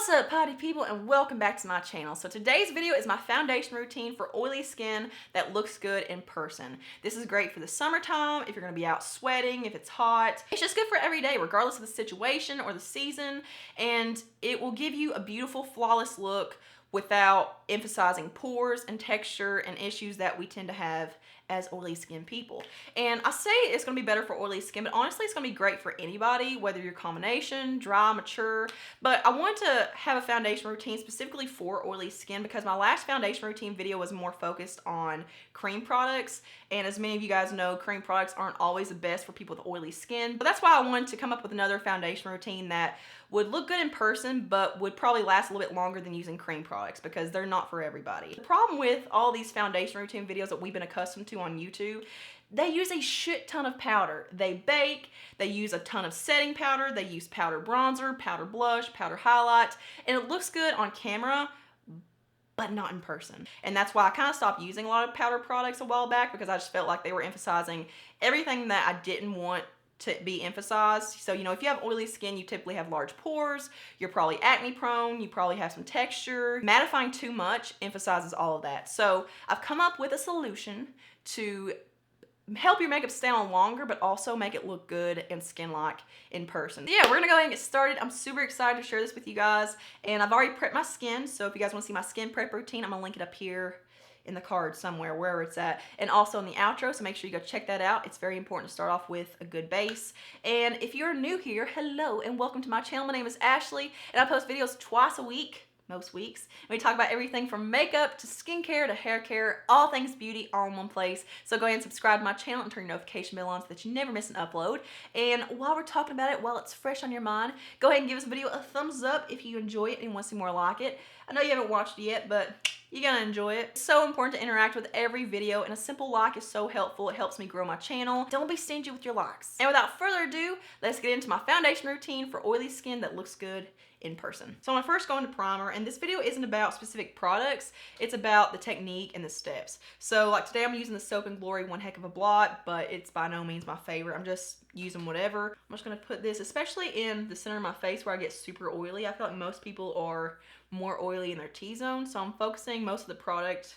What's up, potty people, and welcome back to my channel. So today's video is my foundation routine for oily skin that looks good in person. This is great for the summertime, if you're gonna be out sweating, if it's hot. It's just good for every day, regardless of the situation or the season, and it will give you a beautiful, flawless look without emphasizing pores and texture and issues that we tend to have as oily skin people. And I say it's gonna be better for oily skin, but honestly it's gonna be great for anybody, whether you're combination, dry, mature. But I want to have a foundation routine specifically for oily skin because my last foundation routine video was more focused on cream products. And as many of you guys know, cream products aren't always the best for people with oily skin. But that's why I wanted to come up with another foundation routine that would look good in person, but would probably last a little bit longer than using cream products because they're not for everybody. The problem with all these foundation routine videos that we've been accustomed to on YouTube, they use a shit ton of powder. They bake, they use a ton of setting powder, they use powder bronzer, powder blush, powder highlight, and it looks good on camera, but not in person. And that's why I kind of stopped using a lot of powder products a while back because I just felt like they were emphasizing everything that I didn't want to be emphasized. So, you know, if you have oily skin, you typically have large pores, you're probably acne prone, you probably have some texture. Mattifying too much emphasizes all of that. So I've come up with a solution to help your makeup stay on longer, but also make it look good and skin-like in person. Yeah, we're gonna go ahead and get started. I'm super excited to share this with you guys, and I've already prepped my skin, so if you guys wanna see my skin prep routine, I'm gonna link it up here in the card somewhere, wherever it's at, and also in the outro, so make sure you go check that out. It's very important to start off with a good base. And if you're new here, hello and welcome to my channel. My name is Ashley, and I post videos twice a week, most weeks. We talk about everything from makeup to skincare to hair care, all things beauty all in one place. So go ahead and subscribe to my channel and turn your notification bell on so that you never miss an upload. And while we're talking about it, while it's fresh on your mind, go ahead and give this video a thumbs up if you enjoy it and want to see more like it. I know you haven't watched it yet, but you're gonna enjoy it. It's so important to interact with every video, and a simple like is so helpful. It helps me grow my channel. Don't be stingy with your likes. And without further ado, let's get into my foundation routine for oily skin that looks good in person. So I'm gonna first go into primer, and this video isn't about specific products, it's about the technique and the steps. So like today I'm using the Soap and Glory One Heck of a Blot, but it's by no means my favorite. I'm just using whatever. I'm just gonna put this, especially in the center of my face where I get super oily. I feel like most people are more oily in their T-zone, so I'm focusing most of the product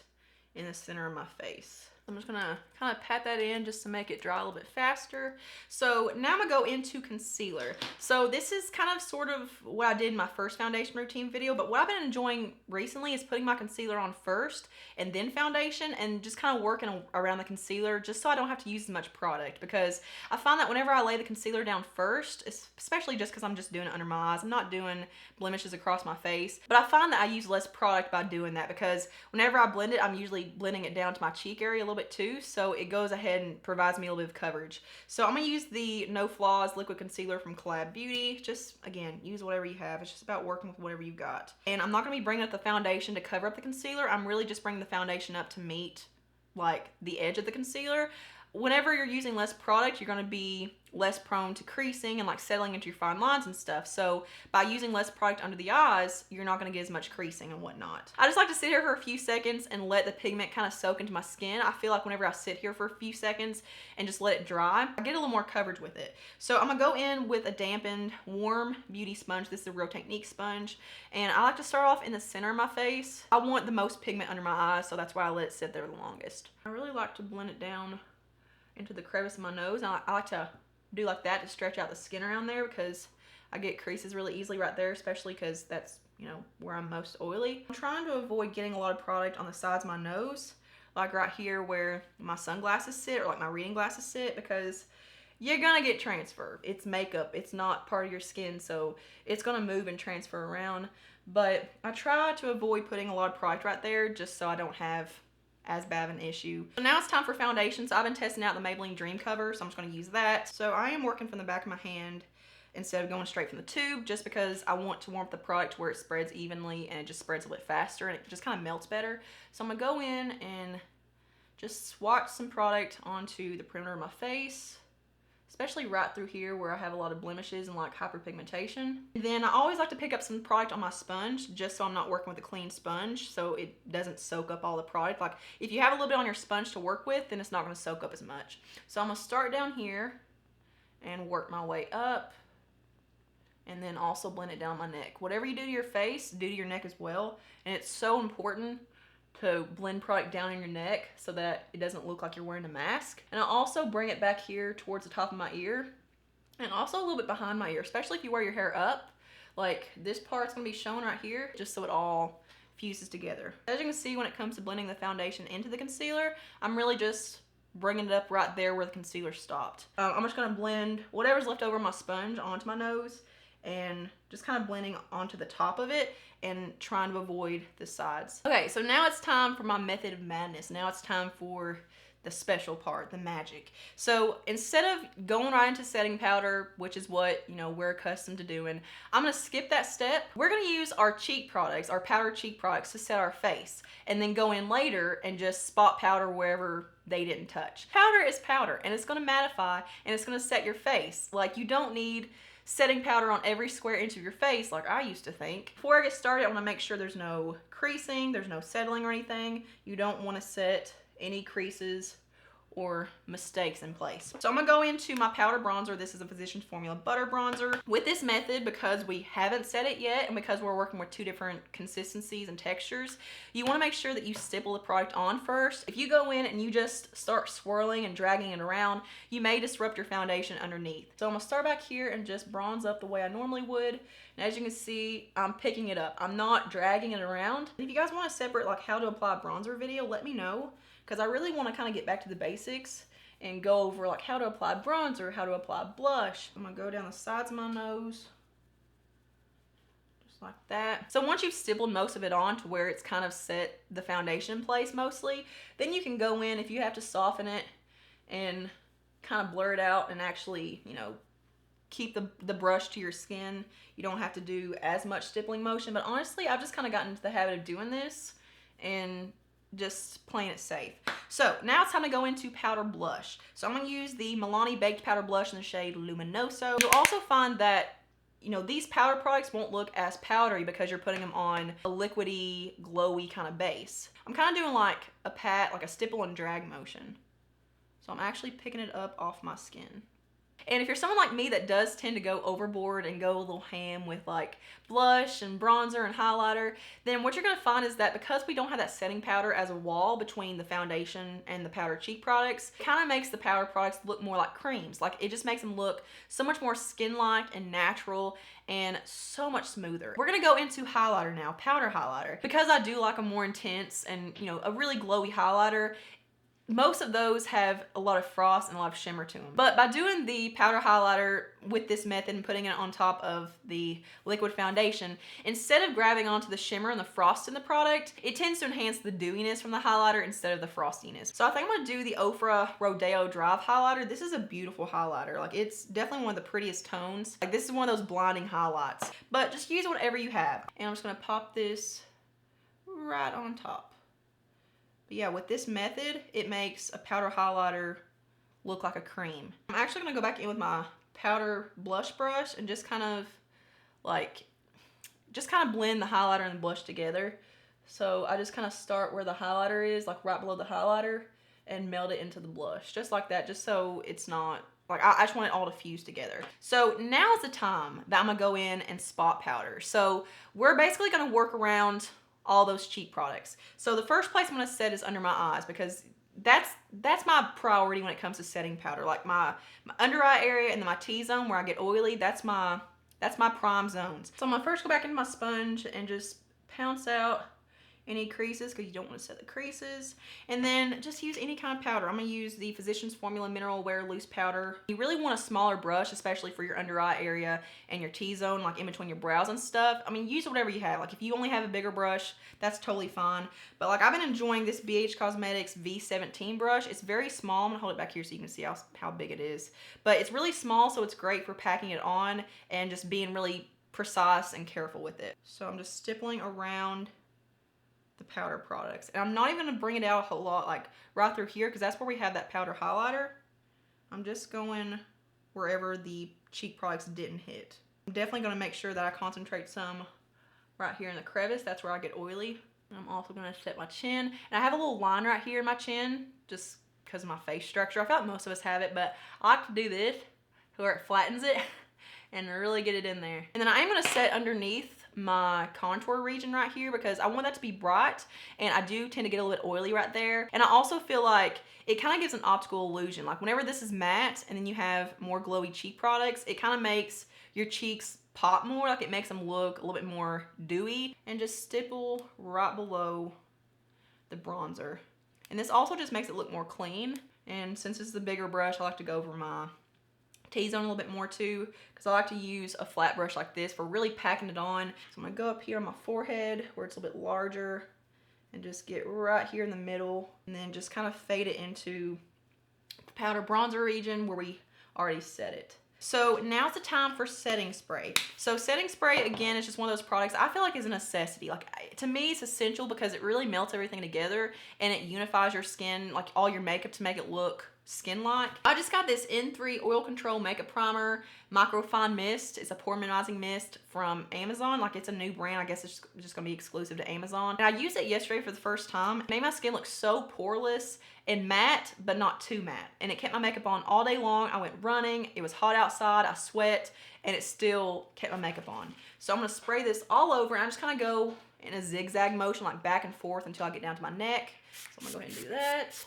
in the center of my face. I'm just gonna kind of pat that in just to make it dry a little bit faster. So now I'm gonna go into concealer. So this is kind of sort of what I did in my first foundation routine video, but what I've been enjoying recently is putting my concealer on first and then foundation, and just kind of working around the concealer just so I don't have to use as much product, because I find that whenever I lay the concealer down first, especially just because I'm just doing it under my eyes, I'm not doing blemishes across my face, but I find that I use less product by doing that, because whenever I blend it, I'm usually blending it down to my cheek area a little bit too, so it goes ahead and provides me a little bit of coverage. So I'm gonna use the No Flaws liquid concealer from Collab Beauty. Just again, use whatever you have. It's just about working with whatever you've got. And I'm not gonna be bringing up the foundation to cover up the concealer. I'm really just bringing the foundation up to meet like the edge of the concealer. Whenever you're using less product, you're gonna be less prone to creasing and like settling into your fine lines and stuff. So by using less product under the eyes, you're not gonna get as much creasing and whatnot. I just like to sit here for a few seconds and let the pigment kind of soak into my skin. I feel like whenever I sit here for a few seconds and just let it dry, I get a little more coverage with it. So I'm gonna go in with a dampened, warm beauty sponge. This is a Real Technique sponge. And I like to start off in the center of my face. I want the most pigment under my eyes, so that's why I let it sit there the longest. I really like to blend it down into the crevice of my nose. I like to do like that to stretch out the skin around there, because I get creases really easily right there, especially because that's, you know, where I'm most oily. I'm trying to avoid getting a lot of product on the sides of my nose, like right here where my sunglasses sit or like my reading glasses sit, because you're gonna get transfer. It's makeup, it's not part of your skin, so it's gonna move and transfer around. But I try to avoid putting a lot of product right there just so I don't have as bad of an issue. So now it's time for foundation. So I've been testing out the Maybelline Dream Cover, so I'm just gonna use that. So I am working from the back of my hand instead of going straight from the tube, just because I want to warm up the product where it spreads evenly and it just spreads a bit faster and it just kind of melts better. So I'm gonna go in and just swatch some product onto the perimeter of my face, especially right through here where I have a lot of blemishes and like hyperpigmentation. Then I always like to pick up some product on my sponge just so I'm not working with a clean sponge, so it doesn't soak up all the product. Like if you have a little bit on your sponge to work with, then it's not gonna soak up as much. So I'm gonna start down here and work my way up and then also blend it down my neck. Whatever you do to your face, do to your neck as well. And it's so important to blend product down in your neck so that it doesn't look like you're wearing a mask. And I'll also bring it back here towards the top of my ear and also a little bit behind my ear, especially if you wear your hair up. Like this part's gonna be shown right here, just so it all fuses together. As you can see, when it comes to blending the foundation into the concealer, I'm really just bringing it up right there where the concealer stopped. I'm just gonna blend whatever's left over my sponge onto my nose and just kind of blending onto the top of it and trying to avoid the sides. Okay, so now it's time for my method of madness. Now it's time for the special part, the magic. So instead of going right into setting powder, which is what, you know, we're accustomed to doing, I'm gonna skip that step. We're gonna use our cheek products, our powder cheek products, to set our face, and then go in later and just spot powder wherever they didn't touch. Powder is powder, and it's gonna mattify, and it's gonna set your face. Like, you don't need setting powder on every square inch of your face like I used to think. Before I get started, I wanna make sure there's no creasing, there's no settling or anything. You don't wanna set any creases or mistakes in place. So I'm gonna go into my powder bronzer. This is a Physicians Formula Butter Bronzer. With this method, because we haven't set it yet and because we're working with two different consistencies and textures, you wanna make sure that you stipple the product on first. If you go in and you just start swirling and dragging it around, you may disrupt your foundation underneath. So I'm gonna start back here and just bronze up the way I normally would. And as you can see, I'm picking it up. I'm not dragging it around. If you guys want a separate like how to apply bronzer video, let me know, because I really want to kind of get back to the basics and go over like how to apply bronzer, how to apply blush. I'm gonna go down the sides of my nose, just like that. So once you've stippled most of it on to where it's kind of set the foundation in place mostly, then you can go in if you have to soften it and kind of blur it out and actually, you know, keep the brush to your skin. You don't have to do as much stippling motion, but honestly, I've just kind of gotten into the habit of doing this and just playing it safe. So now it's time to go into powder blush. So I'm gonna use the Milani Baked Powder Blush in the shade Luminoso. You'll also find that, you know, these powder products won't look as powdery because you're putting them on a liquidy, glowy kind of base. I'm kind of doing like a pat, like a stipple and drag motion. So I'm actually picking it up off my skin. And if you're someone like me that does tend to go overboard and go a little ham with like blush and bronzer and highlighter, then what you're gonna find is that because we don't have that setting powder as a wall between the foundation and the powder cheek products, it kind of makes the powder products look more like creams. Like, it just makes them look so much more skin-like and natural and so much smoother. We're gonna go into highlighter now, powder highlighter. Because I do like a more intense and, you know, a really glowy highlighter, most of those have a lot of frost and a lot of shimmer to them. But by doing the powder highlighter with this method and putting it on top of the liquid foundation, instead of grabbing onto the shimmer and the frost in the product, it tends to enhance the dewiness from the highlighter instead of the frostiness. So I think I'm gonna do the Ofra Rodeo Drive highlighter. This is a beautiful highlighter. Like, it's definitely one of the prettiest tones. Like, this is one of those blinding highlights. But just use whatever you have. And I'm just gonna pop this right on top. But yeah, with this method, it makes a powder highlighter look like a cream. I'm actually gonna go back in with my powder blush brush and just kind of blend the highlighter and the blush together. So I just kind of start where the highlighter is, like right below the highlighter, and meld it into the blush, just like that, just so it's not, like, I just want it all to fuse together. So now is the time that I'm gonna go in and spot powder. So we're basically gonna work around all those cheek products. So the first place I'm gonna set is under my eyes, because that's my priority when it comes to setting powder. Like my under eye area and then my T-zone where I get oily, that's my prime zones. So I'm gonna first go back into my sponge and just pounce out any creases, because you don't want to set the creases. And then just use any kind of powder. I'm gonna use the Physicians Formula Mineral Wear Loose Powder. You really want a smaller brush, especially for your under eye area and your T-zone, like in between your brows and stuff. I mean, use whatever you have. Like, if you only have a bigger brush, that's totally fine. But like, I've been enjoying this BH Cosmetics V17 brush. It's very small. I'm gonna hold it back here so you can see how big it is. But it's really small, so it's great for packing it on and just being really precise and careful with it. So I'm just stippling around the powder products. And I'm not even gonna bring it out a whole lot, like right through here, because that's where we have that powder highlighter. I'm just going wherever the cheek products didn't hit. I'm definitely gonna make sure that I concentrate some right here in the crevice. That's where I get oily. And I'm also gonna set my chin. And I have a little line right here in my chin, just because of my face structure. I feel like most of us have it, but I like to do this to where it flattens it. and really get it in there. And then I am gonna set underneath my contour region right here because I want that to be bright, and I do tend to get a little bit oily right there. And I also feel like it kind of gives an optical illusion. Like whenever this is matte and then you have more glowy cheek products, it kind of makes your cheeks pop more, like it makes them look a little bit more dewy. And just stipple right below the bronzer. And this also just makes it look more clean. And since it's the bigger brush, I like to go over my T-zone a little bit more too, because I like to use a flat brush like this for really packing it on. So I'm gonna go up here on my forehead where it's a little bit larger and just get right here in the middle, and then just kind of fade it into the powder bronzer region where we already set it. So now's the time for setting spray. So setting spray, again, is just one of those products I feel like is a necessity. Like to me, it's essential because it really melts everything together and it unifies your skin, like all your makeup, to make it look skin-like. I just got this N3 Oil Control Makeup Primer Microfine Mist. It's a pore minimizing mist from Amazon. Like it's a new brand. I guess it's just gonna be exclusive to Amazon. And I used it yesterday for the first time. It made my skin look so poreless and matte, but not too matte. And it kept my makeup on all day long. I went running. It was hot outside. I sweat, and it still kept my makeup on. So I'm gonna spray this all over, and I just kind of go in a zigzag motion, like back and forth until I get down to my neck. So I'm gonna go ahead and do that.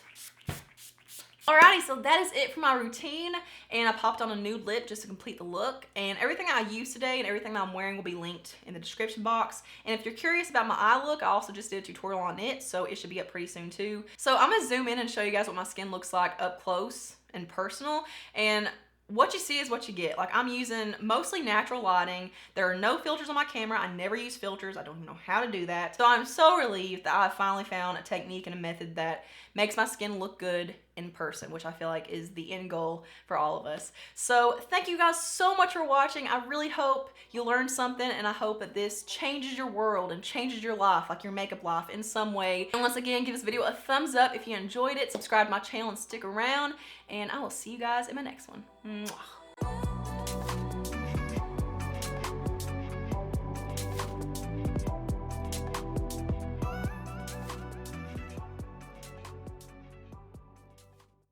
Alrighty, so that is it for my routine, and I popped on a nude lip just to complete the look. And everything I used today and everything that I'm wearing will be linked in the description box. And if you're curious about my eye look, I also just did a tutorial on it, so it should be up pretty soon too. So I'm gonna zoom in and show you guys what my skin looks like up close and personal. And what you see is what you get. Like I'm using mostly natural lighting. There are no filters on my camera. I never use filters. I don't even know how to do that. So I'm so relieved that I finally found a technique and a method that makes my skin look good in person, which I feel like is the end goal for all of us. So thank you guys so much for watching. I really hope you learned something, and I hope that this changes your world and changes your life, like your makeup life in some way. And once again, give this video a thumbs up if you enjoyed it. Subscribe to my channel and stick around, and I will see you guys in my next one. Mwah.